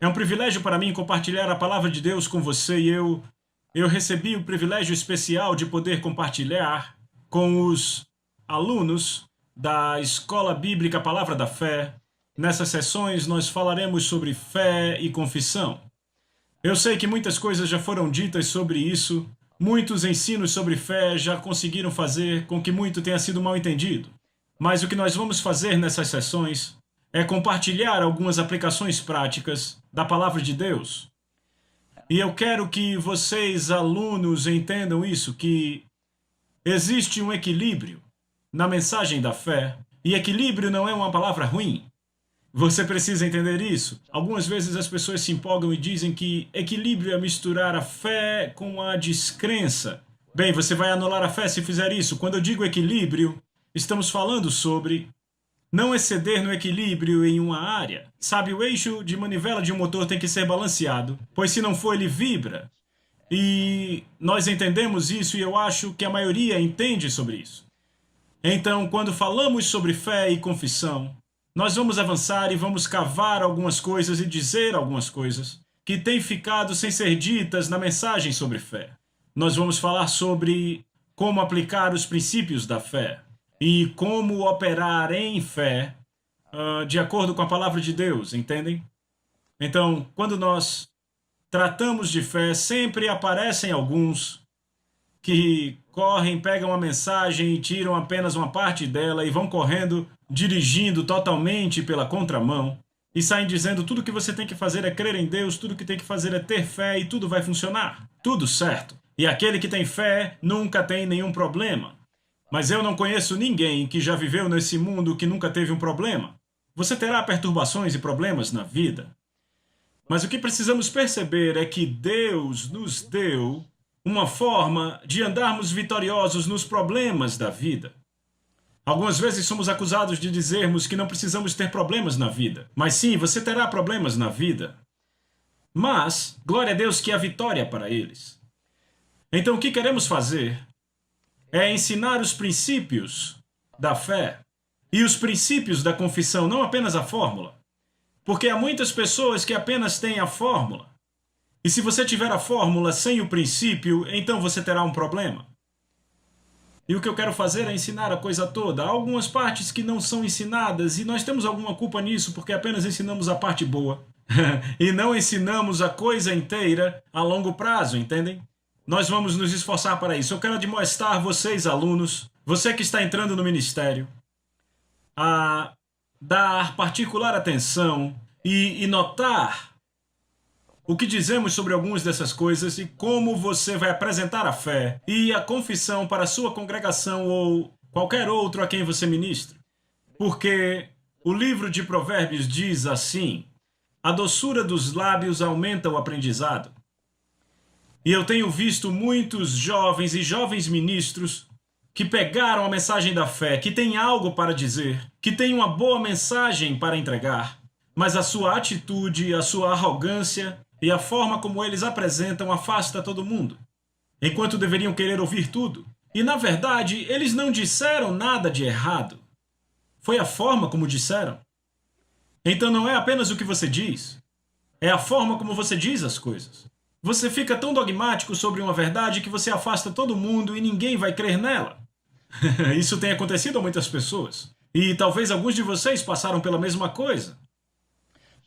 É um privilégio para mim compartilhar a palavra de Deus com você e eu recebi o privilégio especial de poder compartilhar com os alunos da Escola Bíblica Palavra da Fé. Nessas sessões nós falaremos sobre fé e confissão. Eu sei que muitas coisas já foram ditas sobre isso, muitos ensinos sobre fé já conseguiram fazer com que muito tenha sido mal entendido. Mas o que nós vamos fazer nessas sessões é compartilhar algumas aplicações práticas da Palavra de Deus. E eu quero que vocês, alunos, entendam isso, que existe um equilíbrio na mensagem da fé, e equilíbrio não é uma palavra ruim. Você precisa entender isso. Algumas vezes as pessoas se empolgam e dizem que equilíbrio é misturar a fé com a descrença. Bem, você vai anular a fé se fizer isso. Quando eu digo equilíbrio, estamos falando sobre não exceder no equilíbrio em uma área. Sabe, o eixo de manivela de um motor tem que ser balanceado, pois se não for ele vibra. E nós entendemos isso e eu acho que a maioria entende sobre isso. Então, quando falamos sobre fé e confissão, nós vamos avançar e vamos cavar algumas coisas e dizer algumas coisas que têm ficado sem ser ditas na mensagem sobre fé. Nós vamos falar sobre como aplicar os princípios da fé e como operar em fé de acordo com a palavra de Deus, entendem? Então, quando nós tratamos de fé, sempre aparecem alguns que correm, pegam a mensagem e tiram apenas uma parte dela e vão correndo, dirigindo totalmente pela contramão e saem dizendo tudo que você tem que fazer é crer em Deus, tudo que tem que fazer é ter fé e tudo vai funcionar. Tudo certo. E aquele que tem fé nunca tem nenhum problema. Mas eu não conheço ninguém que já viveu nesse mundo que nunca teve um problema. Você terá perturbações e problemas na vida. Mas o que precisamos perceber é que Deus nos deu uma forma de andarmos vitoriosos nos problemas da vida. Algumas vezes somos acusados de dizermos que não precisamos ter problemas na vida. Mas sim, você terá problemas na vida. Mas, glória a Deus que há vitória para eles. Então o que queremos fazer é ensinar os princípios da fé e os princípios da confissão, não apenas a fórmula. Porque há muitas pessoas que apenas têm a fórmula. E se você tiver a fórmula sem o princípio, então você terá um problema. E o que eu quero fazer é ensinar a coisa toda. Há algumas partes que não são ensinadas e nós temos alguma culpa nisso porque apenas ensinamos a parte boa. E não ensinamos a coisa inteira a longo prazo, entendem? Nós vamos nos esforçar para isso. Eu quero admoestar vocês, alunos, você que está entrando no ministério, a dar particular atenção e notar o que dizemos sobre algumas dessas coisas e como você vai apresentar a fé e a confissão para a sua congregação ou qualquer outro a quem você ministra. Porque o livro de Provérbios diz assim: a doçura dos lábios aumenta o aprendizado. E eu tenho visto muitos jovens e jovens ministros que pegaram a mensagem da fé, que têm algo para dizer, que têm uma boa mensagem para entregar, mas a sua atitude, a sua arrogância e a forma como eles apresentam afasta todo mundo, enquanto deveriam querer ouvir tudo. E, na verdade, eles não disseram nada de errado. Foi a forma como disseram. Então não é apenas o que você diz, é a forma como você diz as coisas. Você fica tão dogmático sobre uma verdade que você afasta todo mundo e ninguém vai crer nela. Isso tem acontecido a muitas pessoas. E talvez alguns de vocês passaram pela mesma coisa.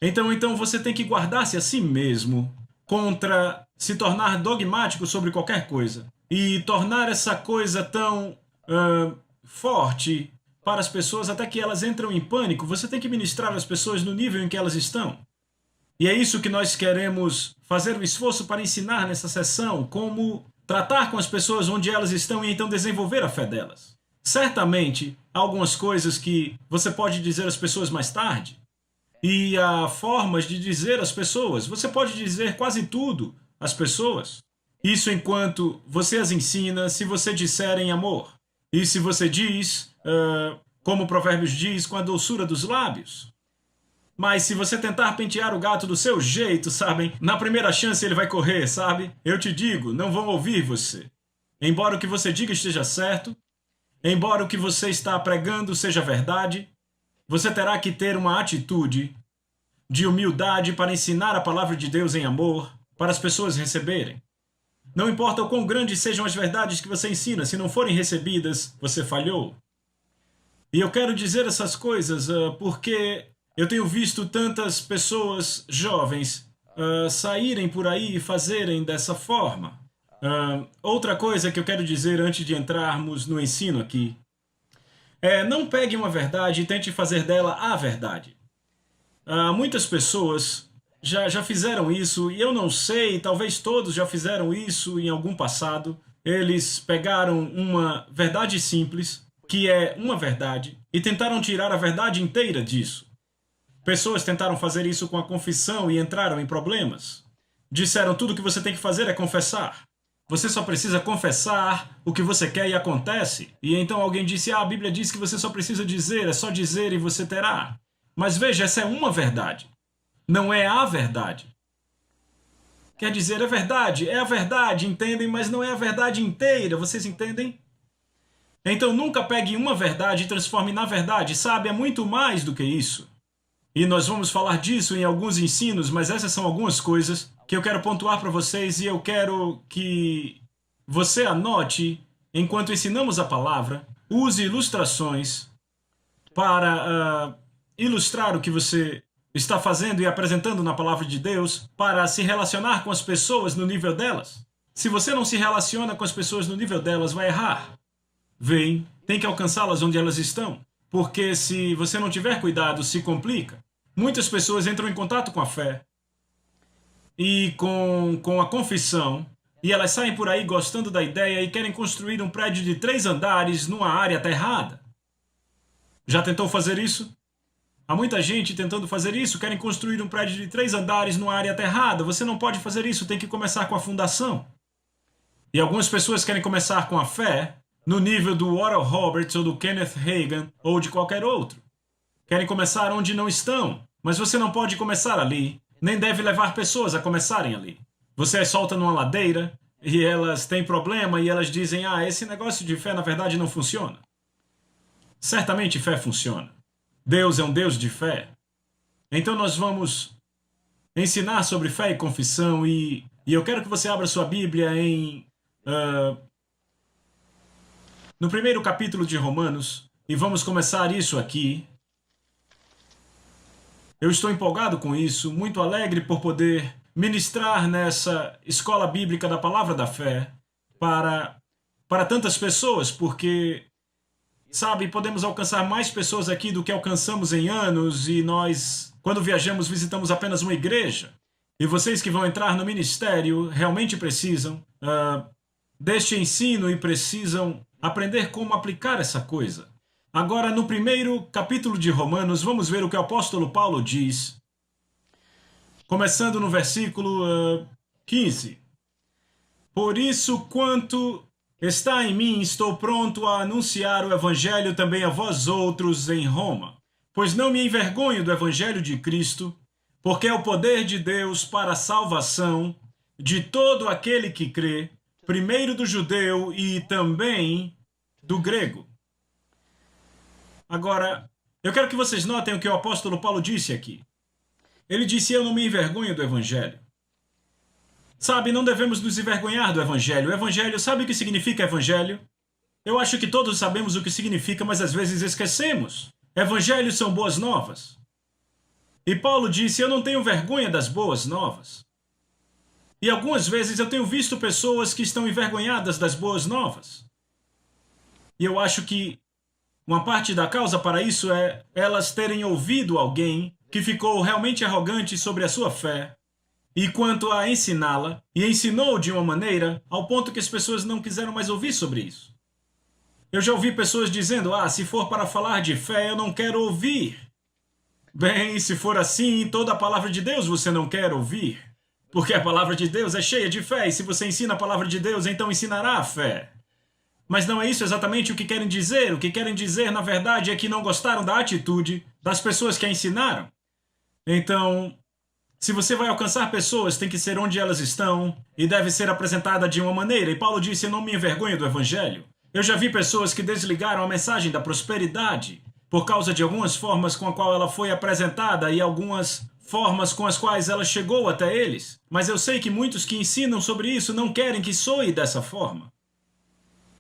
Então você tem que guardar-se a si mesmo contra se tornar dogmático sobre qualquer coisa. E tornar essa coisa tão forte para as pessoas até que elas entram em pânico. Você tem que ministrar as pessoas no nível em que elas estão. E é isso que nós queremos fazer um esforço para ensinar nessa sessão, como tratar com as pessoas onde elas estão e então desenvolver a fé delas. Certamente, há algumas coisas que você pode dizer às pessoas mais tarde, e há formas de dizer às pessoas. Você pode dizer quase tudo às pessoas. Isso enquanto você as ensina, se você disser em amor. E se você diz, como o Provérbios diz, com a doçura dos lábios. Mas se você tentar pentear o gato do seu jeito, sabem, na primeira chance ele vai correr, sabe? Eu te digo, não vão ouvir você. Embora o que você diga esteja certo, embora o que você está pregando seja verdade, você terá que ter uma atitude de humildade para ensinar a palavra de Deus em amor, para as pessoas receberem. Não importa o quão grandes sejam as verdades que você ensina, se não forem recebidas, você falhou. E eu quero dizer essas coisas porque eu tenho visto tantas pessoas jovens saírem por aí e fazerem dessa forma. Outra coisa que eu quero dizer antes de entrarmos no ensino aqui não pegue uma verdade e tente fazer dela a verdade. Muitas pessoas já fizeram isso, e eu não sei, talvez todos já fizeram isso em algum passado. Eles pegaram uma verdade simples, que é uma verdade, e tentaram tirar a verdade inteira disso. Pessoas tentaram fazer isso com a confissão e entraram em problemas. Disseram tudo o que você tem que fazer é confessar. Você só precisa confessar o que você quer e acontece. E então alguém disse, a Bíblia diz que você só precisa dizer, é só dizer e você terá. Mas veja, essa é uma verdade. Não é a verdade. Quer dizer, é a verdade, entendem? Mas não é a verdade inteira, vocês entendem? Então nunca pegue uma verdade e transforme na verdade, sabe? É muito mais do que isso. E nós vamos falar disso em alguns ensinos, mas essas são algumas coisas que eu quero pontuar para vocês e eu quero que você anote, enquanto ensinamos a palavra, use ilustrações para ilustrar o que você está fazendo e apresentando na palavra de Deus para se relacionar com as pessoas no nível delas. Se você não se relaciona com as pessoas no nível delas, vai errar. Vem, tem que alcançá-las onde elas estão. Porque se você não tiver cuidado, se complica. Muitas pessoas entram em contato com a fé e com a confissão, e elas saem por aí gostando da ideia e querem construir um prédio de 3 andares numa área aterrada. Já tentou fazer isso? Há muita gente tentando fazer isso, querem construir um prédio de 3 andares numa área aterrada. Você não pode fazer isso, tem que começar com a fundação. E algumas pessoas querem começar com a fé no nível do Oral Roberts ou do Kenneth Hagin ou de qualquer outro. Querem começar onde não estão, mas você não pode começar ali, nem deve levar pessoas a começarem ali. Você as solta numa ladeira e elas têm problema e elas dizem, esse negócio de fé na verdade não funciona. Certamente fé funciona. Deus é um Deus de fé. Então nós vamos ensinar sobre fé e confissão e eu quero que você abra sua Bíblia no primeiro capítulo de Romanos e vamos começar isso aqui. Eu estou empolgado com isso, muito alegre por poder ministrar nessa escola bíblica da palavra da fé para tantas pessoas, porque, sabe, podemos alcançar mais pessoas aqui do que alcançamos em anos e nós, quando viajamos, visitamos apenas uma igreja. E vocês que vão entrar no ministério realmente precisam deste ensino e precisam aprender como aplicar essa coisa. Agora, no primeiro capítulo de Romanos, vamos ver o que o apóstolo Paulo diz. Começando no versículo 15. Por isso, quanto está em mim, estou pronto a anunciar o evangelho também a vós outros em Roma. Pois não me envergonho do evangelho de Cristo, porque é o poder de Deus para a salvação de todo aquele que crê, primeiro do judeu e também do grego. Agora, eu quero que vocês notem o que o apóstolo Paulo disse aqui. Ele disse, eu não me envergonho do evangelho. Sabe, não devemos nos envergonhar do evangelho. O evangelho, sabe o que significa evangelho? Eu acho que todos sabemos o que significa, mas às vezes esquecemos. Evangelhos são boas novas. E Paulo disse, eu não tenho vergonha das boas novas. E algumas vezes eu tenho visto pessoas que estão envergonhadas das boas novas. E eu acho que uma parte da causa para isso é elas terem ouvido alguém que ficou realmente arrogante sobre a sua fé e quanto a ensiná-la, e ensinou de uma maneira ao ponto que as pessoas não quiseram mais ouvir sobre isso. Eu já ouvi pessoas dizendo, se for para falar de fé, eu não quero ouvir. Bem, se for assim, toda a palavra de Deus você não quer ouvir. Porque a palavra de Deus é cheia de fé, e se você ensina a palavra de Deus, então ensinará a fé. Mas não é isso exatamente o que querem dizer. O que querem dizer, na verdade, é que não gostaram da atitude das pessoas que a ensinaram. Então, se você vai alcançar pessoas, tem que ser onde elas estão e deve ser apresentada de uma maneira. E Paulo disse, eu não me envergonho do evangelho. Eu já vi pessoas que desligaram a mensagem da prosperidade por causa de algumas formas com a qual ela foi apresentada e algumas formas com as quais ela chegou até eles, mas eu sei que muitos que ensinam sobre isso não querem que soe dessa forma.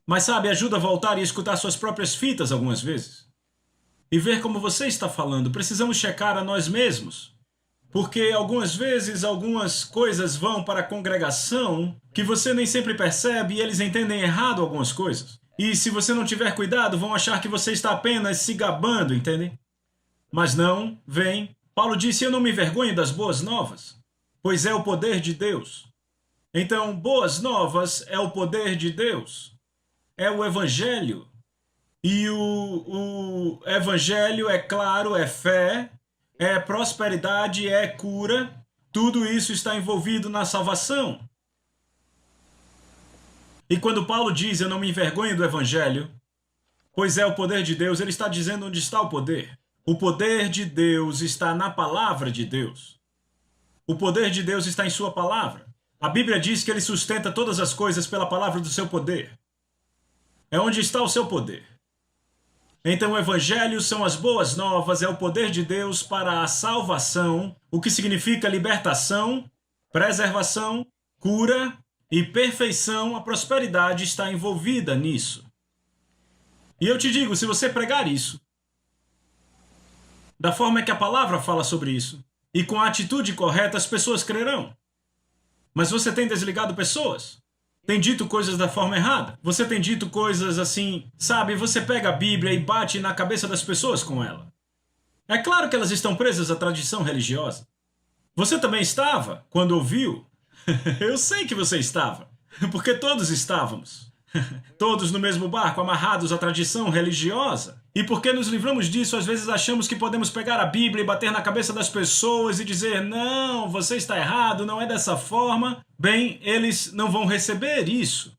Mas sabe, ajuda a voltar e escutar suas próprias fitas algumas vezes. E ver como você está falando. Precisamos checar a nós mesmos. Porque algumas vezes algumas coisas vão para a congregação que você nem sempre percebe e eles entendem errado algumas coisas. E se você não tiver cuidado, vão achar que você está apenas se gabando, entendem? Mas não, vem. Paulo disse, eu não me envergonho das boas novas, pois é o poder de Deus. Então, boas novas é o poder de Deus. É o Evangelho. E o Evangelho, é claro, é fé, é prosperidade, é cura. Tudo isso está envolvido na salvação. E quando Paulo diz, eu não me envergonho do Evangelho, pois é o poder de Deus, ele está dizendo onde está o poder. O poder de Deus está na palavra de Deus. O poder de Deus está em sua palavra. A Bíblia diz que ele sustenta todas as coisas pela palavra do seu poder. É onde está o seu poder. Então o Evangelho são as boas novas, é o poder de Deus para a salvação, o que significa libertação, preservação, cura e perfeição. A prosperidade está envolvida nisso. E eu te digo, se você pregar isso, da forma que a palavra fala sobre isso, e com a atitude correta, as pessoas crerão. Mas você tem desligado pessoas? Tem dito coisas da forma errada? Você tem dito coisas assim, sabe? Você pega a Bíblia e bate na cabeça das pessoas com ela. É claro que elas estão presas à tradição religiosa. Você também estava, quando ouviu? Eu sei que você estava, porque todos estávamos. Todos no mesmo barco, amarrados à tradição religiosa. E porque nos livramos disso, às vezes achamos que podemos pegar a Bíblia e bater na cabeça das pessoas e dizer, não, você está errado, não é dessa forma. Bem, eles não vão receber isso.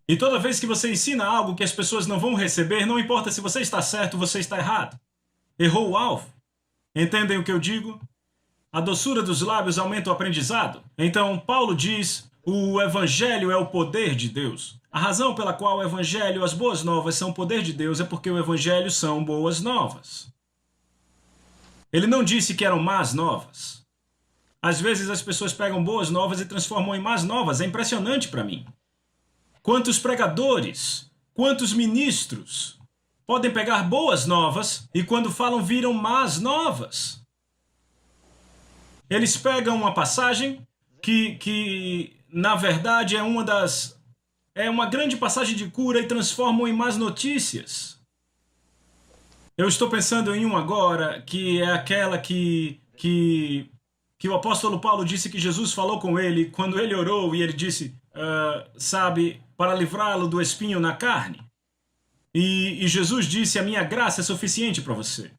E toda vez que você ensina algo que as pessoas não vão receber, não importa se você está certo ou você está errado. Errou o alvo. Entendem o que eu digo? A doçura dos lábios aumenta o aprendizado. Então, Paulo diz, o Evangelho é o poder de Deus. A razão pela qual o Evangelho, as boas novas, são o poder de Deus é porque o Evangelho são boas novas. Ele não disse que eram más novas. Às vezes as pessoas pegam boas novas e transformam em más novas. É impressionante para mim. Quantos pregadores, quantos ministros podem pegar boas novas e quando falam viram más novas? Eles pegam uma passagem que na verdade é uma grande passagem de cura e transformam em más notícias. Eu estou pensando em uma agora, que é aquela que o apóstolo Paulo disse que Jesus falou com ele quando ele orou e ele disse, sabe, para livrá-lo do espinho na carne. E Jesus disse, a minha graça é suficiente para você.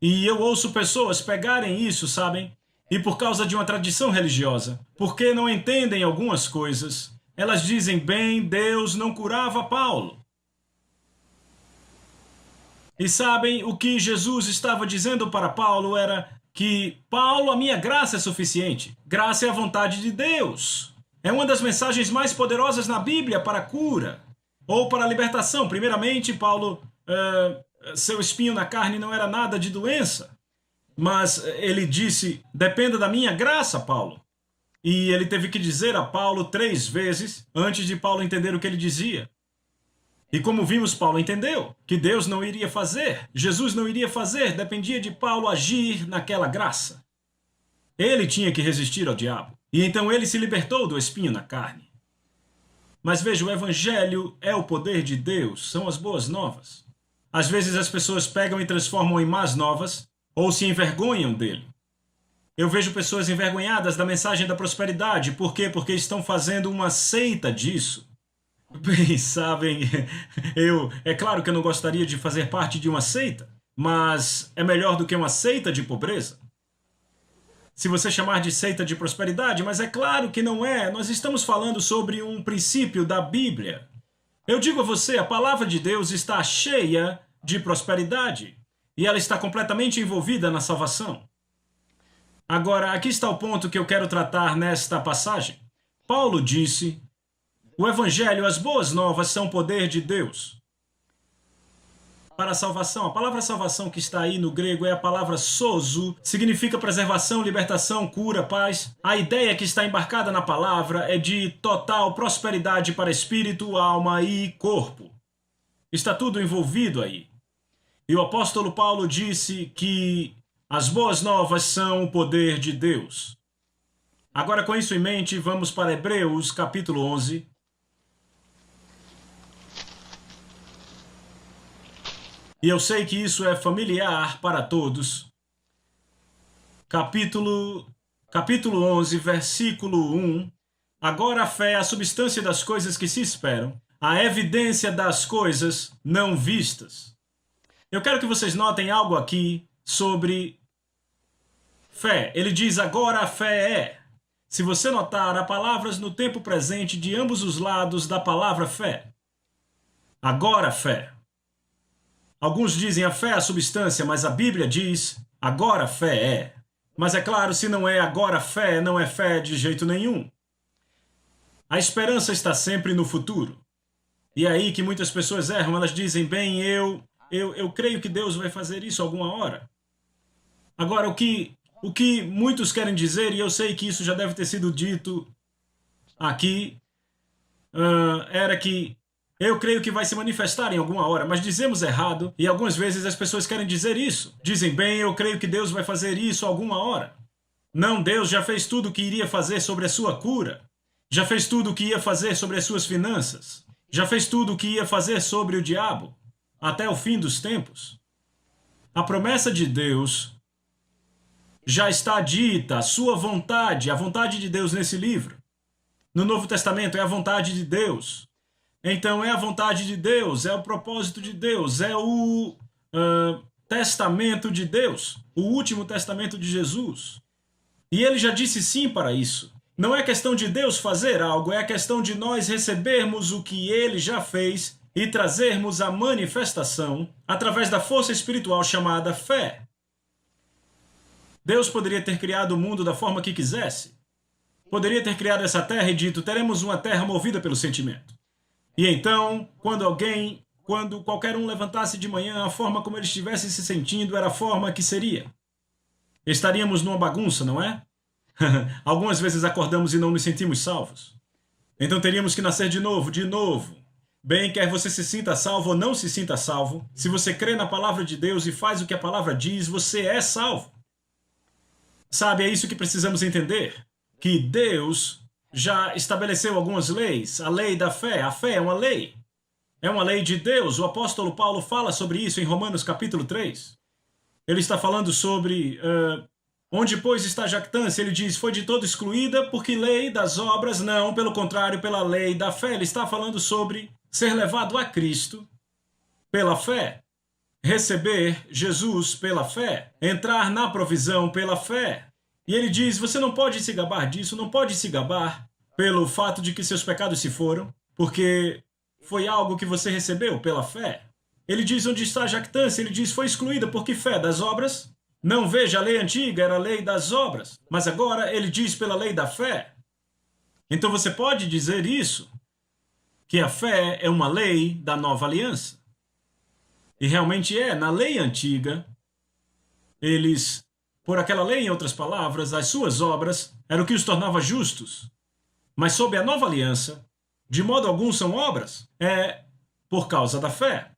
E eu ouço pessoas pegarem isso, sabem? E por causa de uma tradição religiosa, porque não entendem algumas coisas, elas dizem, bem, Deus não curava Paulo. E sabem, o que Jesus estava dizendo para Paulo era que, Paulo, a minha graça é suficiente. Graça é a vontade de Deus. É uma das mensagens mais poderosas na Bíblia para a cura, ou para a libertação. Primeiramente, Paulo, seu espinho na carne não era nada de doença. Mas ele disse, dependa da minha graça, Paulo. E ele teve que dizer a Paulo 3 vezes antes de Paulo entender o que ele dizia. E como vimos, Paulo entendeu que Deus não iria fazer, Jesus não iria fazer, dependia de Paulo agir naquela graça. Ele tinha que resistir ao diabo. E então ele se libertou do espinho na carne. Mas veja, o Evangelho é o poder de Deus, são as boas novas. Às vezes as pessoas pegam e transformam em más novas, ou se envergonham dele. Eu vejo pessoas envergonhadas da mensagem da prosperidade. Por quê? Porque estão fazendo uma seita disso. Bem, sabem, é claro que eu não gostaria de fazer parte de uma seita, mas é melhor do que uma seita de pobreza. Se você chamar de seita de prosperidade, mas é claro que não é. Nós estamos falando sobre um princípio da Bíblia. Eu digo a você, a palavra de Deus está cheia de prosperidade. E ela está completamente envolvida na salvação. Agora, aqui está o ponto que eu quero tratar nesta passagem. Paulo disse, o Evangelho, as boas novas, são poder de Deus. para a salvação. A palavra salvação que está aí no grego é a palavra sozo, significa preservação, libertação, cura, paz. A ideia que está embarcada na palavra é de total prosperidade para espírito, alma e corpo. Está tudo envolvido aí. E o apóstolo Paulo disse que as boas novas são o poder de Deus. Agora, com isso em mente, vamos para Hebreus, capítulo 11. E eu sei que isso é familiar para todos. Capítulo 11, versículo 1. Agora a fé é a substância das coisas que se esperam, a evidência das coisas não vistas. Eu quero que vocês notem algo aqui sobre fé. Ele diz agora a fé é. Se você notar, há palavras no tempo presente de ambos os lados da palavra fé. Agora fé. Alguns dizem a fé é a substância, mas a Bíblia diz agora a fé é. Mas é claro, se não é agora fé, não é fé de jeito nenhum. A esperança está sempre no futuro. E é aí que muitas pessoas erram. Elas dizem, bem, eu creio que Deus vai fazer isso alguma hora. Agora, o que muitos querem dizer, e eu sei que isso já deve ter sido dito aqui, era que eu creio que vai se manifestar em alguma hora, mas dizemos errado, e algumas vezes as pessoas querem dizer isso. Dizem, bem, eu creio que Deus vai fazer isso alguma hora. Não, Deus já fez tudo o que iria fazer sobre a sua cura. Já fez tudo o que ia fazer sobre as suas finanças. Já fez tudo o que ia fazer sobre o diabo. Até o fim dos tempos. A promessa de Deus já está dita, a sua vontade, a vontade de Deus nesse livro. No Novo Testamento é a vontade de Deus. Então é a vontade de Deus, é o propósito de Deus, é o testamento de Deus, o último testamento de Jesus. E ele já disse sim para isso. Não é questão de Deus fazer algo, é questão de nós recebermos o que ele já fez e trazermos a manifestação através da força espiritual chamada fé. Deus poderia ter criado o mundo da forma que quisesse. Poderia ter criado essa terra e dito, teremos uma terra movida pelo sentimento. E então, quando qualquer um levantasse de manhã, a forma como ele estivesse se sentindo era a forma que seria. Estaríamos numa bagunça, não é? Algumas vezes acordamos e não nos sentimos salvos. Então teríamos que nascer de novo. Bem, quer você se sinta salvo ou não se sinta salvo, se você crê na palavra de Deus e faz o que a palavra diz, você é salvo. Sabe, é isso que precisamos entender. Que Deus já estabeleceu algumas leis. A lei da fé. A fé é uma lei. É uma lei de Deus. O apóstolo Paulo fala sobre isso em Romanos capítulo 3. Ele está falando sobre onde, pois, está a jactância. Ele diz, foi de todo excluída, porque lei das obras não, pelo contrário, pela lei da fé. Ele está falando sobre ser levado a Cristo pela fé. Receber Jesus pela fé. Entrar na provisão pela fé. E ele diz, você não pode se gabar disso, não pode se gabar pelo fato de que seus pecados se foram, porque foi algo que você recebeu pela fé. Ele diz onde está a jactância, ele diz foi excluída porque fé das obras. Não veja, a lei antiga era a lei das obras, mas agora ele diz pela lei da fé. Então você pode dizer isso, que a fé é uma lei da nova aliança. E realmente é, na lei antiga, por aquela lei, em outras palavras, as suas obras eram o que os tornava justos. Mas sob a nova aliança, de modo algum são obras, é por causa da fé,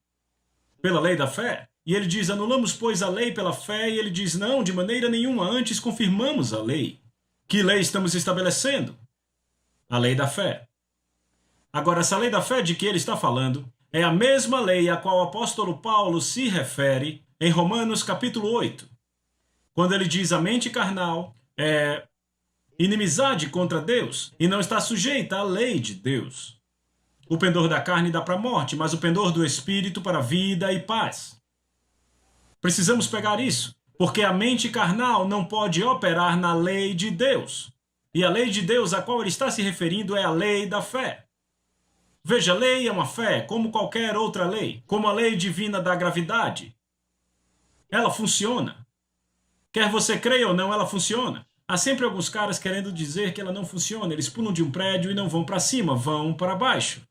pela lei da fé. E ele diz, anulamos, pois, a lei pela fé, e ele diz, não, de maneira nenhuma, antes confirmamos a lei. Que lei estamos estabelecendo? A lei da fé. Agora, essa lei da fé de que ele está falando é a mesma lei a qual o apóstolo Paulo se refere em Romanos capítulo 8. Quando ele diz a mente carnal é inimizade contra Deus e não está sujeita à lei de Deus. O pendor da carne dá para a morte, mas o pendor do espírito para a vida e paz. Precisamos pegar isso, porque a mente carnal não pode operar na lei de Deus. E a lei de Deus a qual ele está se referindo é a lei da fé. Veja, a lei é uma fé, como qualquer outra lei, como a lei divina da gravidade. Ela funciona. Quer você creia ou não, ela funciona. Há sempre alguns caras querendo dizer que ela não funciona. Eles pulam de um prédio e não vão para cima, vão para baixo.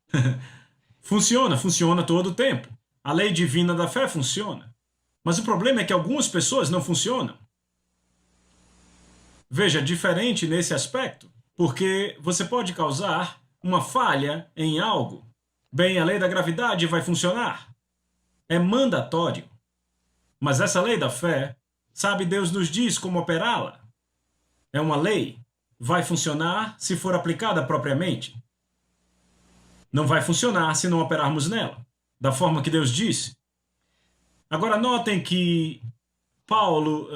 Funciona todo o tempo. A lei divina da fé funciona. Mas o problema é que algumas pessoas não funcionam. Veja, diferente nesse aspecto, porque você pode causar uma falha em algo. Bem, a lei da gravidade vai funcionar. É mandatório. Mas essa lei da fé, sabe, Deus nos diz como operá-la. É uma lei. Vai funcionar se for aplicada propriamente. Não vai funcionar se não operarmos nela, da forma que Deus disse. Agora notem que Paulo,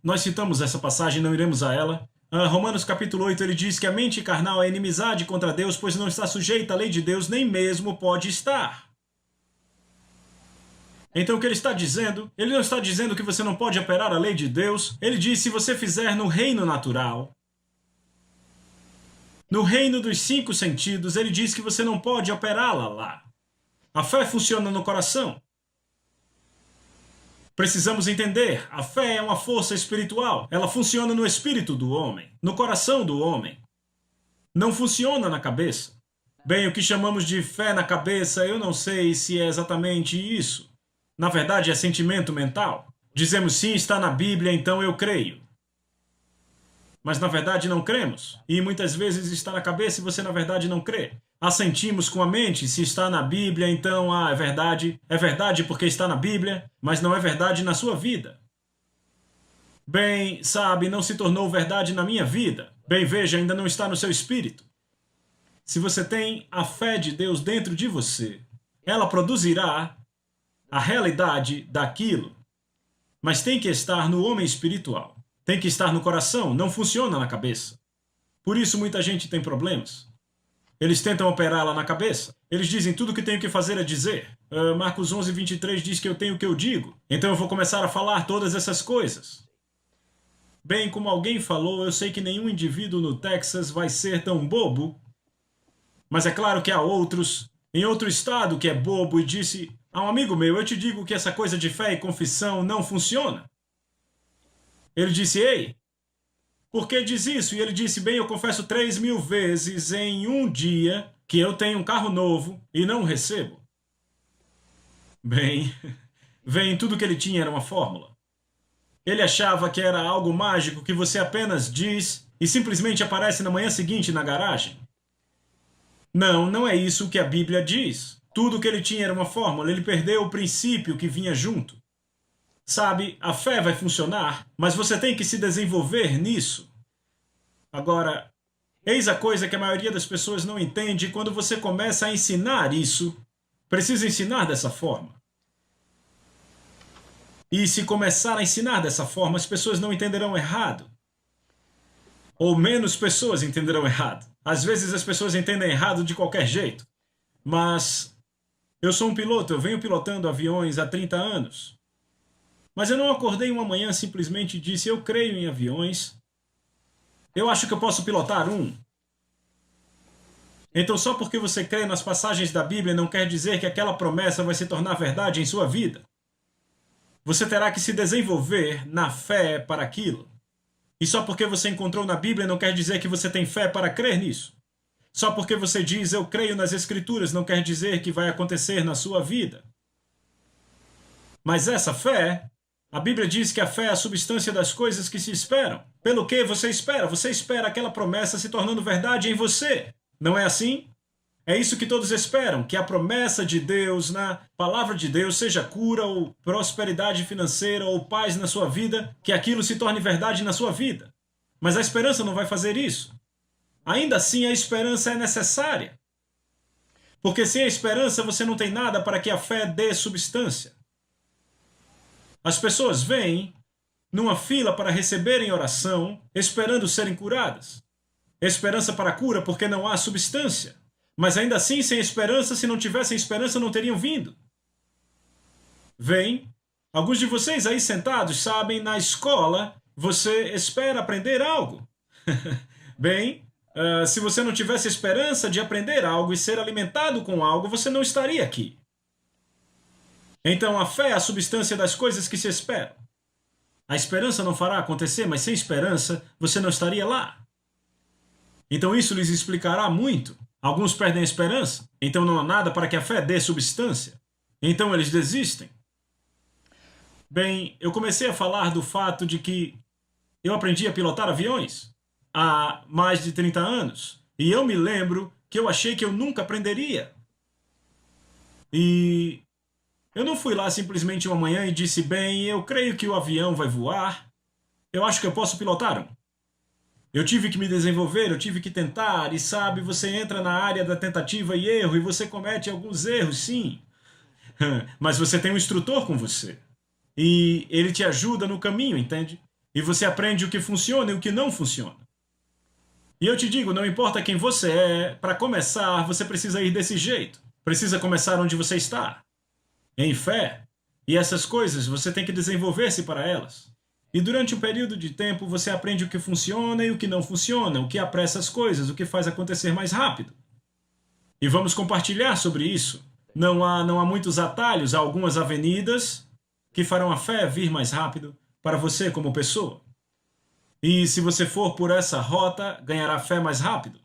nós citamos essa passagem, não iremos a ela. Romanos capítulo 8, ele diz que a mente carnal é inimizade contra Deus, pois não está sujeita à lei de Deus, nem mesmo pode estar. Então o que ele está dizendo? Ele não está dizendo que você não pode operar a lei de Deus. Ele diz, se você fizer no reino natural, no reino dos 5 sentidos, ele diz que você não pode operá-la lá. A fé funciona no coração. Precisamos entender, a fé é uma força espiritual. Ela funciona no espírito do homem, no coração do homem. Não funciona na cabeça. Bem, o que chamamos de fé na cabeça, eu não sei se é exatamente isso. Na verdade, é sentimento mental. Dizemos sim, está na Bíblia, então eu creio. Mas na verdade não cremos. E muitas vezes está na cabeça e você na verdade não crê. Assentimos com a mente, se está na Bíblia, então é verdade. É verdade porque está na Bíblia, mas não é verdade na sua vida. Bem, sabe, não se tornou verdade na minha vida. Bem, veja, ainda não está no seu espírito. Se você tem a fé de Deus dentro de você, ela produzirá a realidade daquilo. Mas tem que estar no homem espiritual. Tem que estar no coração, não funciona na cabeça. Por isso muita gente tem problemas. Eles tentam operá-la na cabeça. Eles dizem tudo o que tenho que fazer é dizer. Marcos 11, 23 diz que eu tenho o que eu digo. Então eu vou começar a falar todas essas coisas. Bem, como alguém falou, eu sei que nenhum indivíduo no Texas vai ser tão bobo. Mas é claro que há outros, em outro estado, que é bobo e disse a um amigo meu, eu te digo que essa coisa de fé e confissão não funciona. Ele disse, ei, por que diz isso? E ele disse, bem, eu confesso 3.000 vezes em um dia que eu tenho um carro novo e não recebo. Bem, tudo que ele tinha era uma fórmula. Ele achava que era algo mágico que você apenas diz e simplesmente aparece na manhã seguinte na garagem. Não, não é isso que a Bíblia diz. Tudo que ele tinha era uma fórmula, ele perdeu o princípio que vinha junto. Sabe, a fé vai funcionar, mas você tem que se desenvolver nisso. Agora, eis a coisa que a maioria das pessoas não entende quando você começa a ensinar isso. Precisa ensinar dessa forma. E se começar a ensinar dessa forma, as pessoas não entenderão errado. Ou menos pessoas entenderão errado. Às vezes as pessoas entendem errado de qualquer jeito. Mas eu sou um piloto, eu venho pilotando aviões há 30 anos. Mas eu não acordei uma manhã simplesmente e disse, eu creio em aviões, eu acho que eu posso pilotar um. Então só porque você crê nas passagens da Bíblia não quer dizer que aquela promessa vai se tornar verdade em sua vida. Você terá que se desenvolver na fé para aquilo. E só porque você encontrou na Bíblia não quer dizer que você tem fé para crer nisso. Só porque você diz, eu creio nas Escrituras, não quer dizer que vai acontecer na sua vida. Mas essa fé... A Bíblia diz que a fé é a substância das coisas que se esperam. Pelo que você espera? Você espera aquela promessa se tornando verdade em você. Não é assim? É isso que todos esperam, que a promessa de Deus, na palavra de Deus, seja cura ou prosperidade financeira ou paz na sua vida, que aquilo se torne verdade na sua vida. Mas a esperança não vai fazer isso. Ainda assim, a esperança é necessária. Porque sem a esperança você não tem nada para que a fé dê substância. As pessoas vêm numa fila para receberem oração, esperando serem curadas. Esperança para a cura porque não há substância. Mas ainda assim, sem esperança, se não tivessem esperança, não teriam vindo. Vem. Alguns de vocês aí sentados sabem, na escola, você espera aprender algo. Bem, se você não tivesse esperança de aprender algo e ser alimentado com algo, você não estaria aqui. Então a fé é a substância das coisas que se esperam. A esperança não fará acontecer, mas sem esperança você não estaria lá. Então isso lhes explicará muito. Alguns perdem a esperança, então não há nada para que a fé dê substância. Então eles desistem. Bem, eu comecei a falar do fato de que eu aprendi a pilotar aviões há mais de 30 anos. E eu me lembro que eu achei que eu nunca aprenderia. E eu não fui lá simplesmente uma manhã e disse, bem, eu creio que o avião vai voar. Eu acho que eu posso pilotar um. Eu tive que me desenvolver, eu tive que tentar, e sabe, você entra na área da tentativa e erro, e você comete alguns erros, sim. Mas você tem um instrutor com você. E ele te ajuda no caminho, entende? E você aprende o que funciona e o que não funciona. E eu te digo, não importa quem você é, para começar, você precisa ir desse jeito. Precisa começar onde você está. Em fé. E essas coisas, você tem que desenvolver-se para elas. E durante um período de tempo, você aprende o que funciona e o que não funciona, o que apressa as coisas, o que faz acontecer mais rápido. E vamos compartilhar sobre isso. Não há muitos atalhos, há algumas avenidas que farão a fé vir mais rápido para você como pessoa. E se você for por essa rota, ganhará fé mais rápido.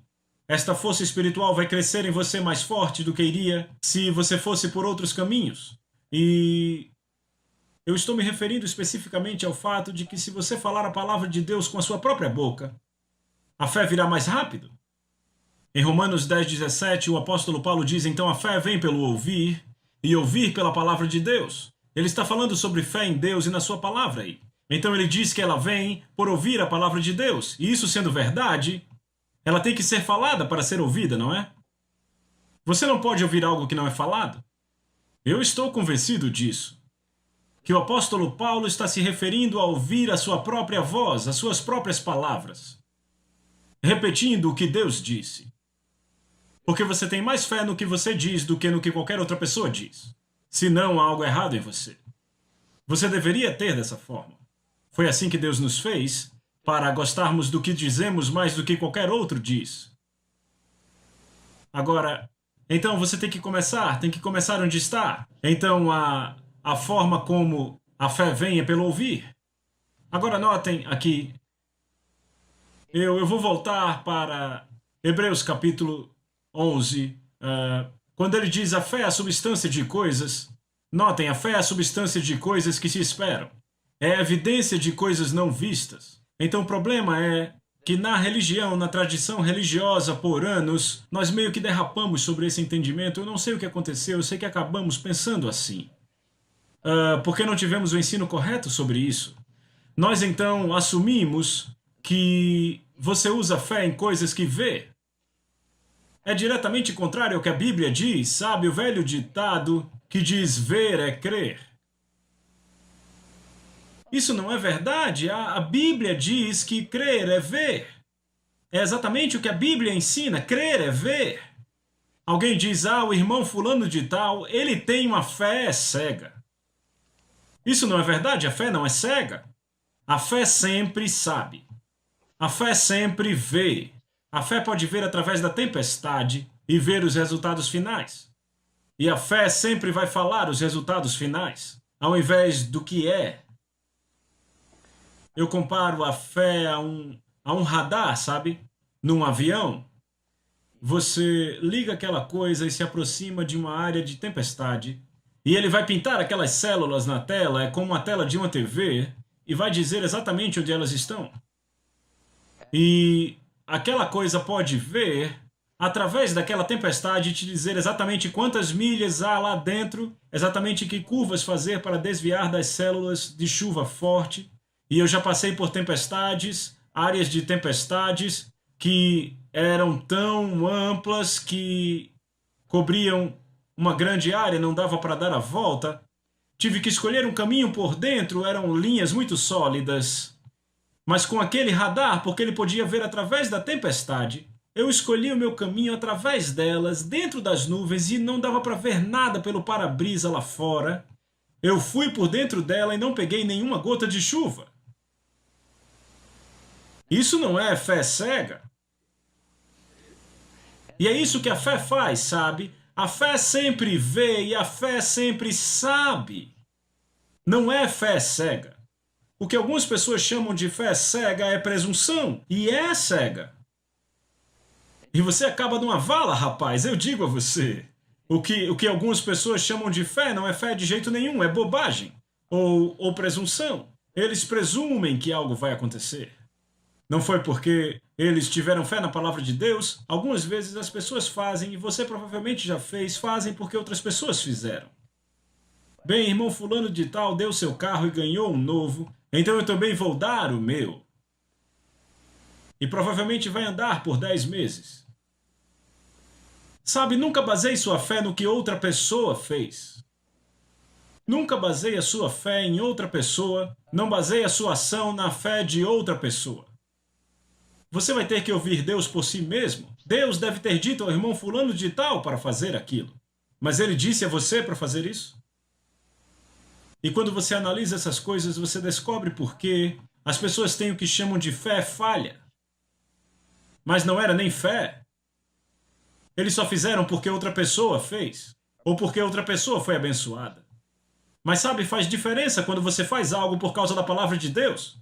Esta força espiritual vai crescer em você mais forte do que iria se você fosse por outros caminhos. E eu estou me referindo especificamente ao fato de que se você falar a palavra de Deus com a sua própria boca, a fé virá mais rápido. Em Romanos 10:17, o apóstolo Paulo diz, então a fé vem pelo ouvir, e ouvir pela palavra de Deus. Ele está falando sobre fé em Deus e na sua palavra aí. Então ele diz que ela vem por ouvir a palavra de Deus. E isso sendo verdade, ela tem que ser falada para ser ouvida, não é? Você não pode ouvir algo que não é falado. Eu estou convencido disso. Que o apóstolo Paulo está se referindo a ouvir a sua própria voz, as suas próprias palavras. Repetindo o que Deus disse. Porque você tem mais fé no que você diz do que no que qualquer outra pessoa diz. Se não há algo errado em você. Você deveria ter dessa forma. Foi assim que Deus nos fez, para gostarmos do que dizemos mais do que qualquer outro diz. Agora, então você tem que começar onde está. Então a forma como a fé vem é pelo ouvir. Agora notem aqui, eu vou voltar para Hebreus capítulo 11, quando ele diz a fé é a substância de coisas. Notem, a fé é a substância de coisas que se esperam. É a evidência de coisas não vistas. Então o problema é que na religião, na tradição religiosa por anos, nós meio que derrapamos sobre esse entendimento. Eu não sei o que aconteceu, eu sei que acabamos pensando assim. Porque não tivemos o ensino correto sobre isso. Nós então assumimos que você usa fé em coisas que vê. É diretamente contrário ao que a Bíblia diz, sabe? O velho ditado que diz ver é crer. Isso não é verdade. A Bíblia diz que crer é ver. É exatamente o que a Bíblia ensina. Crer é ver. Alguém diz, o irmão fulano de tal, ele tem uma fé cega. Isso não é verdade. A fé não é cega. A fé sempre sabe. A fé sempre vê. A fé pode ver através da tempestade e ver os resultados finais. E a fé sempre vai falar os resultados finais, ao invés do que é. Eu comparo a fé a um radar, sabe? Num avião. Você liga aquela coisa e se aproxima de uma área de tempestade. E ele vai pintar aquelas células na tela, é como a tela de uma TV, e vai dizer exatamente onde elas estão. E aquela coisa pode ver, através daquela tempestade, te dizer exatamente quantas milhas há lá dentro, exatamente que curvas fazer para desviar das células de chuva forte. E eu já passei por tempestades, áreas de tempestades, que eram tão amplas que cobriam uma grande área, não dava para dar a volta. Tive que escolher um caminho por dentro, eram linhas muito sólidas. Mas com aquele radar, porque ele podia ver através da tempestade, eu escolhi o meu caminho através delas, dentro das nuvens, e não dava para ver nada pelo para-brisa lá fora. Eu fui por dentro dela e não peguei nenhuma gota de chuva. Isso não é fé cega. E é isso que a fé faz, sabe? A fé sempre vê e a fé sempre sabe. Não é fé cega. O que algumas pessoas chamam de fé cega é presunção. E é cega. E você acaba numa vala, rapaz, eu digo a você. O que algumas pessoas chamam de fé não é fé de jeito nenhum, é bobagem ou presunção. Eles presumem que algo vai acontecer. Não foi porque eles tiveram fé na palavra de Deus. Algumas vezes as pessoas fazem, e você provavelmente já fez, fazem porque outras pessoas fizeram. Bem, irmão fulano de tal deu seu carro e ganhou um novo, então eu também vou dar o meu. E provavelmente vai andar por 10 meses. Sabe, nunca baseie sua fé no que outra pessoa fez. Nunca baseie a sua fé em outra pessoa, não baseie a sua ação na fé de outra pessoa. Você vai ter que ouvir Deus por si mesmo. Deus deve ter dito ao irmão fulano de tal para fazer aquilo. Mas ele disse a você para fazer isso? E quando você analisa essas coisas, você descobre por que as pessoas têm o que chamam de fé falha. Mas não era nem fé. Eles só fizeram porque outra pessoa fez. Ou porque outra pessoa foi abençoada. Mas sabe, faz diferença quando você faz algo por causa da palavra de Deus.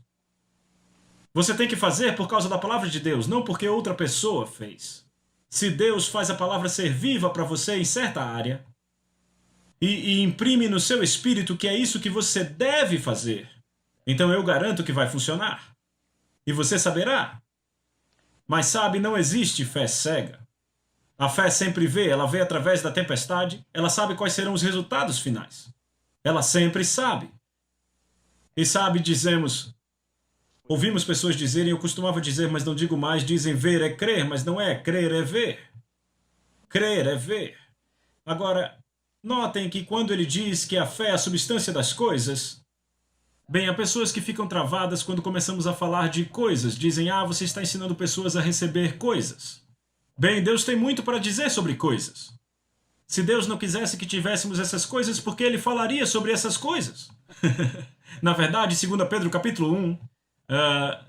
Você tem que fazer por causa da palavra de Deus, não porque outra pessoa fez. Se Deus faz a palavra ser viva para você em certa área, e imprime no seu espírito que é isso que você deve fazer, então eu garanto que vai funcionar. E você saberá. Mas sabe, não existe fé cega. A fé sempre vê, ela vê através da tempestade, ela sabe quais serão os resultados finais. Ela sempre sabe. E sabe, ouvimos pessoas dizerem, eu costumava dizer, mas não digo mais, dizem ver é crer, mas não é, crer é ver. Crer é ver. Agora, notem que quando ele diz que a fé é a substância das coisas, bem, há pessoas que ficam travadas quando começamos a falar de coisas. Dizem, você está ensinando pessoas a receber coisas. Bem, Deus tem muito para dizer sobre coisas. Se Deus não quisesse que tivéssemos essas coisas, por que ele falaria sobre essas coisas? Na verdade, 2 Pedro capítulo 1,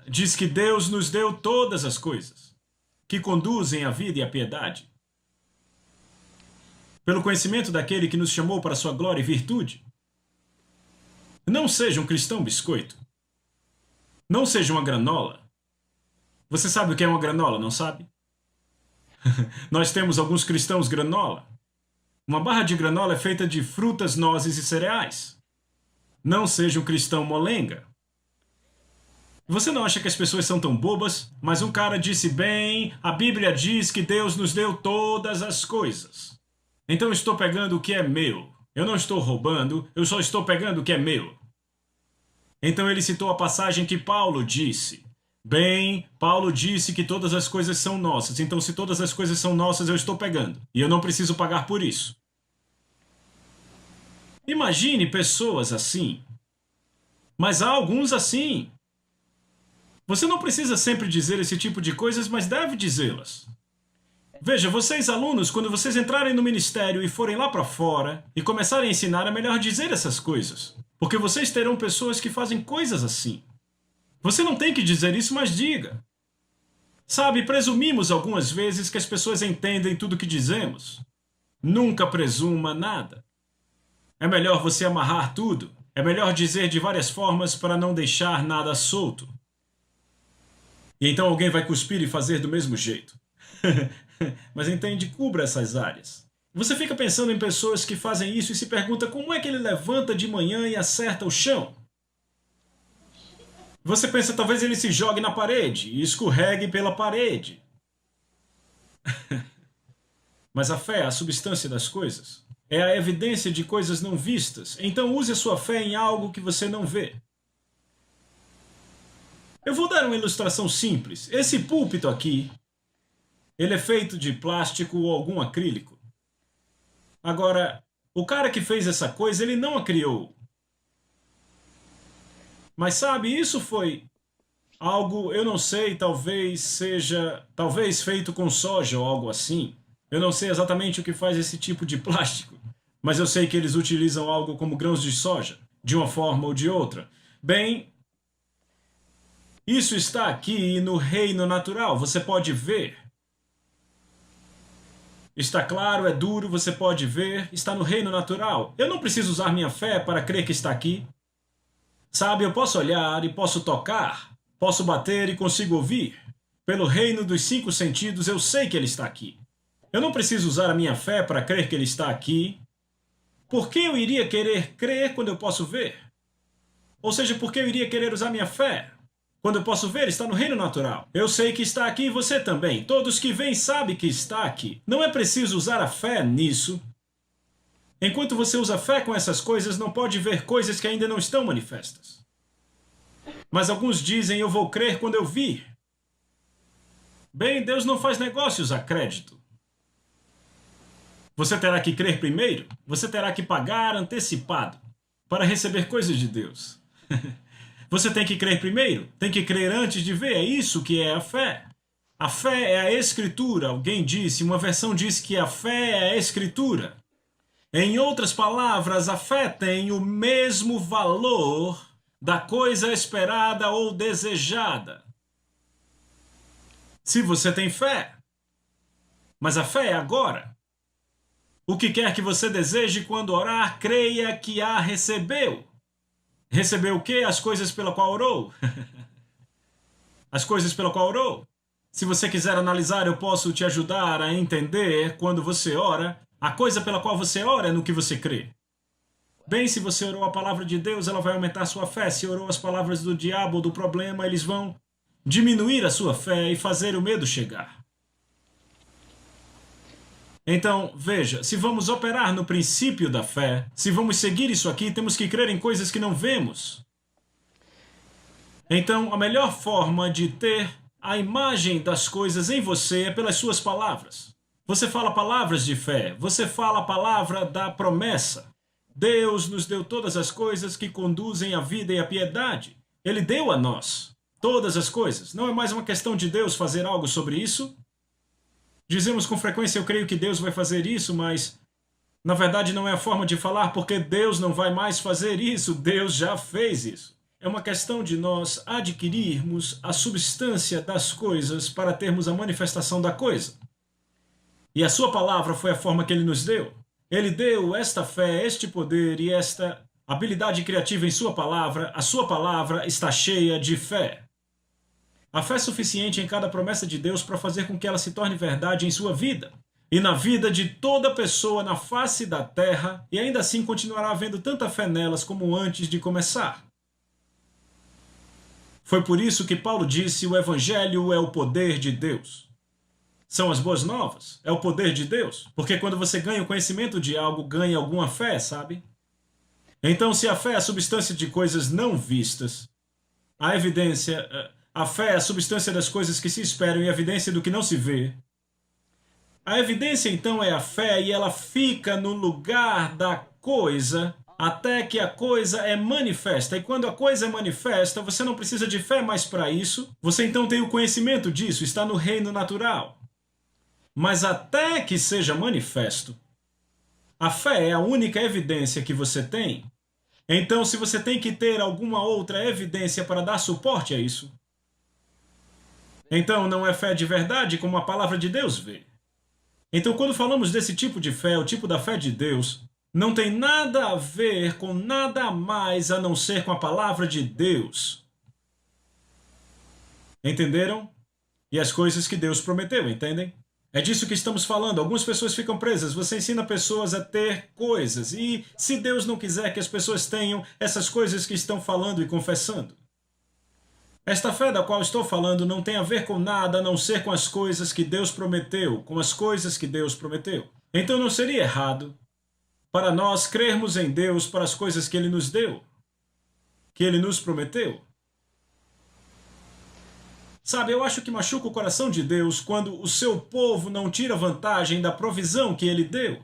diz que Deus nos deu todas as coisas que conduzem à vida e à piedade. Pelo conhecimento daquele que nos chamou para sua glória e virtude. Não seja um cristão biscoito. Não seja uma granola. Você sabe o que é uma granola, não sabe? Nós temos alguns cristãos granola. Uma barra de granola é feita de frutas, nozes e cereais. Não seja um cristão molenga. Você não acha que as pessoas são tão bobas? Mas um cara disse bem, a Bíblia diz que Deus nos deu todas as coisas. Então estou pegando o que é meu. Eu não estou roubando, eu só estou pegando o que é meu. Então ele citou a passagem que Paulo disse. Bem, Paulo disse que todas as coisas são nossas. Então se todas as coisas são nossas, eu estou pegando. E eu não preciso pagar por isso. Imagine pessoas assim. Mas há alguns assim. Você não precisa sempre dizer esse tipo de coisas, mas deve dizê-las. Veja, vocês alunos, quando vocês entrarem no ministério e forem lá para fora e começarem a ensinar, é melhor dizer essas coisas. Porque vocês terão pessoas que fazem coisas assim. Você não tem que dizer isso, mas diga. Sabe, presumimos algumas vezes que as pessoas entendem tudo o que dizemos. Nunca presuma nada. É melhor você amarrar tudo. É melhor dizer de várias formas para não deixar nada solto. E então alguém vai cuspir e fazer do mesmo jeito. Mas entende, cubra essas áreas. Você fica pensando em pessoas que fazem isso e se pergunta como é que ele levanta de manhã e acerta o chão. Você pensa, talvez ele se jogue na parede e escorregue pela parede. Mas a fé é a substância das coisas. É a evidência de coisas não vistas. Então use a sua fé em algo que você não vê. Eu vou dar uma ilustração simples. Esse púlpito aqui, ele é feito de plástico ou algum acrílico. Agora, o cara que fez essa coisa, ele não a criou. Mas sabe, isso foi algo, eu não sei, talvez feito com soja ou algo assim. Eu não sei exatamente o que faz esse tipo de plástico, mas eu sei que eles utilizam algo como grãos de soja, de uma forma ou de outra. Bem, isso está aqui no reino natural, você pode ver. Está claro, é duro, você pode ver, está no reino natural. Eu não preciso usar minha fé para crer que está aqui. Sabe, eu posso olhar e posso tocar, posso bater e consigo ouvir. Pelo reino dos 5 sentidos, eu sei que ele está aqui. Eu não preciso usar a minha fé para crer que Ele está aqui. Por que eu iria querer crer quando eu posso ver? Ou seja, por que eu iria querer usar minha fé quando eu posso ver? Está no reino natural. Eu sei que está aqui e você também. Todos que vêm sabem que está aqui. Não é preciso usar a fé nisso. Enquanto você usa fé com essas coisas, não pode ver coisas que ainda não estão manifestas. Mas alguns dizem, eu vou crer quando eu vir. Bem, Deus não faz negócios a crédito. Você terá que crer primeiro. Você terá que pagar antecipado para receber coisas de Deus. Você tem que crer primeiro. Tem que crer antes de ver. É isso que é a fé. A fé é a Escritura. Alguém disse, uma versão diz que a fé é a Escritura. Em outras palavras, a fé tem o mesmo valor da coisa esperada ou desejada. Se você tem fé. Mas a fé é agora. O que quer que você deseje quando orar, creia que a recebeu. Recebeu o quê? As coisas pela qual orou. As coisas pela qual orou. Se você quiser analisar, eu posso te ajudar a entender quando você ora. A coisa pela qual você ora é no que você crê. Bem, se você orou a palavra de Deus, ela vai aumentar a sua fé. Se orou as palavras do diabo ou do problema, eles vão diminuir a sua fé e fazer o medo chegar. Então, veja, se vamos operar no princípio da fé, se vamos seguir isso aqui, temos que crer em coisas que não vemos. Então, a melhor forma de ter a imagem das coisas em você é pelas suas palavras. Você fala palavras de fé, você fala a palavra da promessa. Deus nos deu todas as coisas que conduzem à vida e à piedade. Ele deu a nós todas as coisas. Não é mais uma questão de Deus fazer algo sobre isso? Dizemos com frequência, eu creio que Deus vai fazer isso, mas na verdade não é a forma de falar, porque Deus não vai mais fazer isso, Deus já fez isso. É uma questão de nós adquirirmos a substância das coisas para termos a manifestação da coisa. E a sua palavra foi a forma que Ele nos deu. Ele deu esta fé, este poder e esta habilidade criativa em sua palavra. A sua palavra está cheia de fé. A fé é suficiente em cada promessa de Deus para fazer com que ela se torne verdade em sua vida e na vida de toda pessoa na face da terra, e ainda assim continuará havendo tanta fé nelas como antes de começar. Foi por isso que Paulo disse, o Evangelho é o poder de Deus. São as boas novas, é o poder de Deus, porque quando você ganha o conhecimento de algo, ganha alguma fé, sabe? Então, se a fé é a substância de coisas não vistas, a fé é a substância das coisas que se esperam e a evidência do que não se vê. A evidência, então, é a fé e ela fica no lugar da coisa até que a coisa é manifesta. E quando a coisa é manifesta, você não precisa de fé mais para isso. Você então tem o conhecimento disso, está no reino natural. Mas até que seja manifesto, a fé é a única evidência que você tem. Então, se você tem que ter alguma outra evidência para dar suporte a isso, então não é fé de verdade como a palavra de Deus vê. Então, quando falamos desse tipo de fé, o tipo da fé de Deus, não tem nada a ver com nada mais a não ser com a palavra de Deus. Entenderam? E as coisas que Deus prometeu, entendem? É disso que estamos falando. Algumas pessoas ficam presas. Você ensina pessoas a ter coisas. E se Deus não quiser que as pessoas tenham essas coisas que estão falando e confessando? Esta fé da qual estou falando não tem a ver com nada a não ser com as coisas que Deus prometeu, com as coisas que Deus prometeu. Então não seria errado para nós crermos em Deus para as coisas que Ele nos deu, que Ele nos prometeu. Sabe, eu acho que machuca o coração de Deus quando o seu povo não tira vantagem da provisão que Ele deu,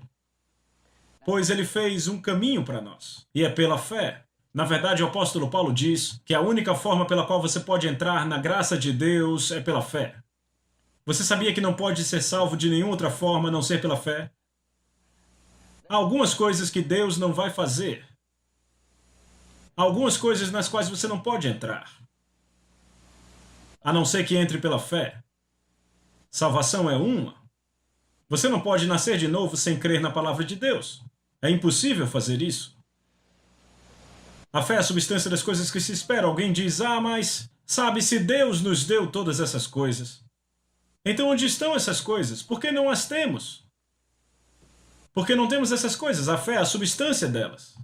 pois Ele fez um caminho para nós, e é pela fé. Na verdade, o apóstolo Paulo diz que a única forma pela qual você pode entrar na graça de Deus é pela fé. Você sabia que não pode ser salvo de nenhuma outra forma a não ser pela fé? Há algumas coisas que Deus não vai fazer. Há algumas coisas nas quais você não pode entrar, a não ser que entre pela fé. Salvação é uma. Você não pode nascer de novo sem crer na palavra de Deus. É impossível fazer isso. A fé é a substância das coisas que se esperam. Alguém diz, mas, sabe, se Deus nos deu todas essas coisas, Então onde estão essas coisas? Por que não as temos? Porque não temos essas coisas, a fé é a substância delas.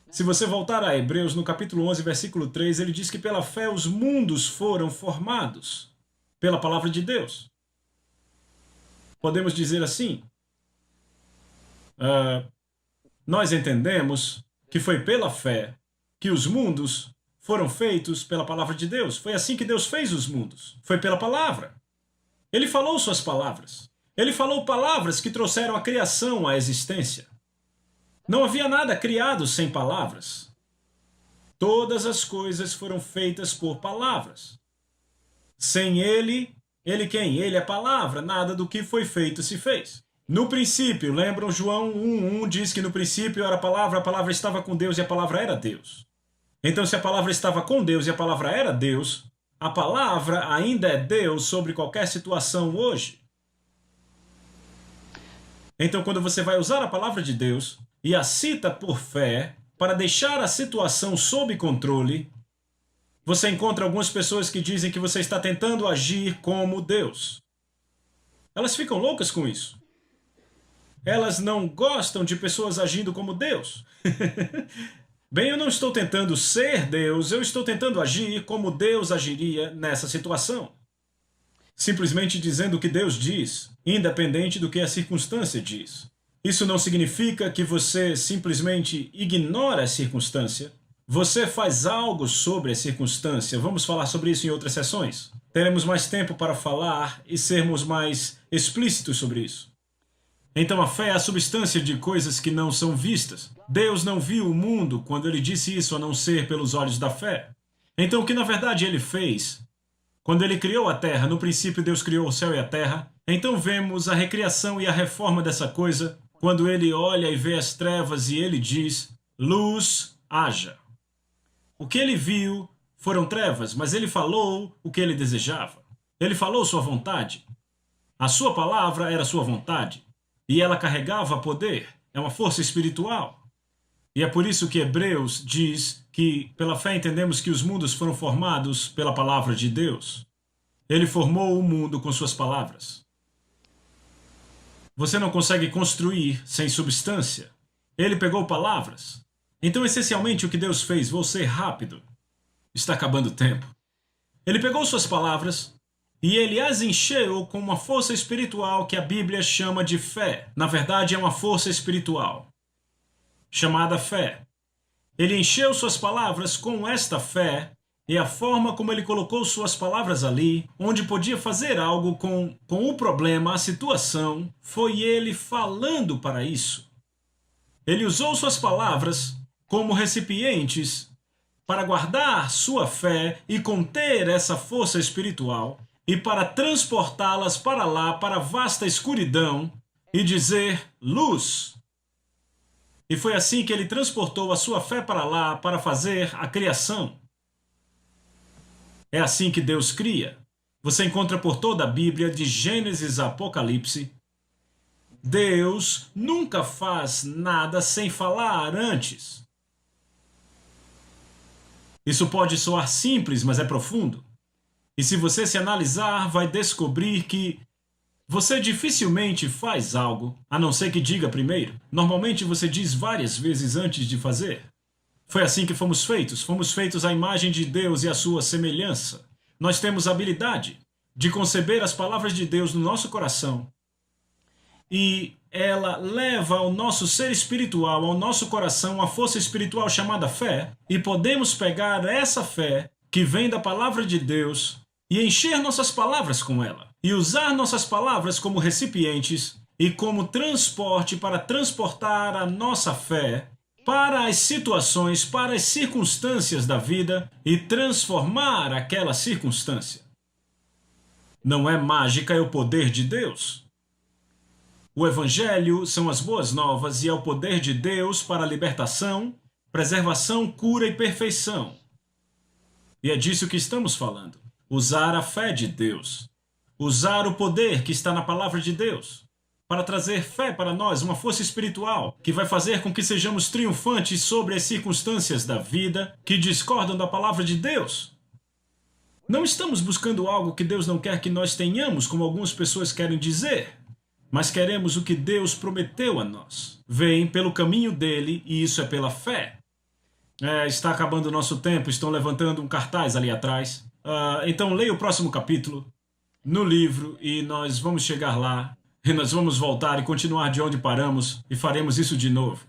Se você voltar a Hebreus, no capítulo 11, versículo 3, ele diz que pela fé os mundos foram formados pela palavra de Deus. Podemos dizer assim, nós entendemos que foi pela fé que os mundos foram feitos pela palavra de Deus. Foi assim que Deus fez os mundos. Foi pela palavra. Ele falou suas palavras. Ele falou palavras que trouxeram a criação à existência. Não havia nada criado sem palavras. Todas as coisas foram feitas por palavras. Sem ele quem? Ele é palavra. Nada do que foi feito se fez. No princípio, lembram João 1:1 diz que no princípio era a palavra estava com Deus e a palavra era Deus. Então se a palavra estava com Deus e a palavra era Deus, a palavra ainda é Deus sobre qualquer situação hoje. Então quando você vai usar a palavra de Deus e a cita por fé para deixar a situação sob controle, você encontra algumas pessoas que dizem que você está tentando agir como Deus. Elas ficam loucas com isso. Elas não gostam de pessoas agindo como Deus. Bem, eu não estou tentando ser Deus, eu estou tentando agir como Deus agiria nessa situação. Simplesmente dizendo o que Deus diz, independente do que a circunstância diz. Isso não significa que você simplesmente ignora a circunstância. Você faz algo sobre a circunstância. Vamos falar sobre isso em outras sessões. Teremos mais tempo para falar e sermos mais explícitos sobre isso. Então a fé é a substância de coisas que não são vistas. Deus não viu o mundo quando ele disse isso a não ser pelos olhos da fé. Então o que na verdade ele fez? Quando ele criou a terra, no princípio Deus criou o céu e a terra. Então vemos a recriação e a reforma dessa coisa, quando ele olha e vê as trevas e ele diz, luz, haja. O que ele viu foram trevas, mas ele falou o que ele desejava. Ele falou sua vontade. A sua palavra era sua vontade. E ela carregava poder, é uma força espiritual. E é por isso que Hebreus diz que, pela fé, entendemos que os mundos foram formados pela palavra de Deus. Ele formou o mundo com suas palavras. Você não consegue construir sem substância. Ele pegou palavras. Então, essencialmente, o que Deus fez, vou ser rápido. Está acabando o tempo. Ele pegou suas palavras e ele as encheu com uma força espiritual que a Bíblia chama de fé. Na verdade, é uma força espiritual, chamada fé. Ele encheu suas palavras com esta fé, e a forma como ele colocou suas palavras ali, onde podia fazer algo com o problema, a situação, foi ele falando para isso. Ele usou suas palavras como recipientes para guardar sua fé e conter essa força espiritual, e para transportá-las para lá, para a vasta escuridão, e dizer luz. E foi assim que ele transportou a sua fé para lá, para fazer a criação. É assim que Deus cria. Você encontra por toda a Bíblia, de Gênesis a Apocalipse. Deus nunca faz nada sem falar antes. Isso pode soar simples, mas é profundo. E se você se analisar, vai descobrir que você dificilmente faz algo, a não ser que diga primeiro. Normalmente você diz várias vezes antes de fazer. Foi assim que fomos feitos à imagem de Deus e à sua semelhança. Nós temos a habilidade de conceber as palavras de Deus no nosso coração. E ela leva ao nosso ser espiritual, ao nosso coração, uma força espiritual chamada fé. E podemos pegar essa fé que vem da palavra de Deus e encher nossas palavras com ela. E usar nossas palavras como recipientes e como transporte para transportar a nossa fé para as situações, para as circunstâncias da vida e transformar aquela circunstância. Não é mágica, é o poder de Deus. O Evangelho são as boas novas e é o poder de Deus para a libertação, preservação, cura e perfeição. E é disso que estamos falando. Usar a fé de Deus. Usar o poder que está na palavra de Deus para trazer fé para nós, uma força espiritual que vai fazer com que sejamos triunfantes sobre as circunstâncias da vida que discordam da palavra de Deus. Não estamos buscando algo que Deus não quer que nós tenhamos, como algumas pessoas querem dizer, mas queremos o que Deus prometeu a nós. Vem pelo caminho dele e isso é pela fé. Está acabando o nosso tempo, estão levantando um cartaz ali atrás. Então leia o próximo capítulo no livro e nós vamos chegar lá e nós vamos voltar e continuar de onde paramos e faremos isso de novo.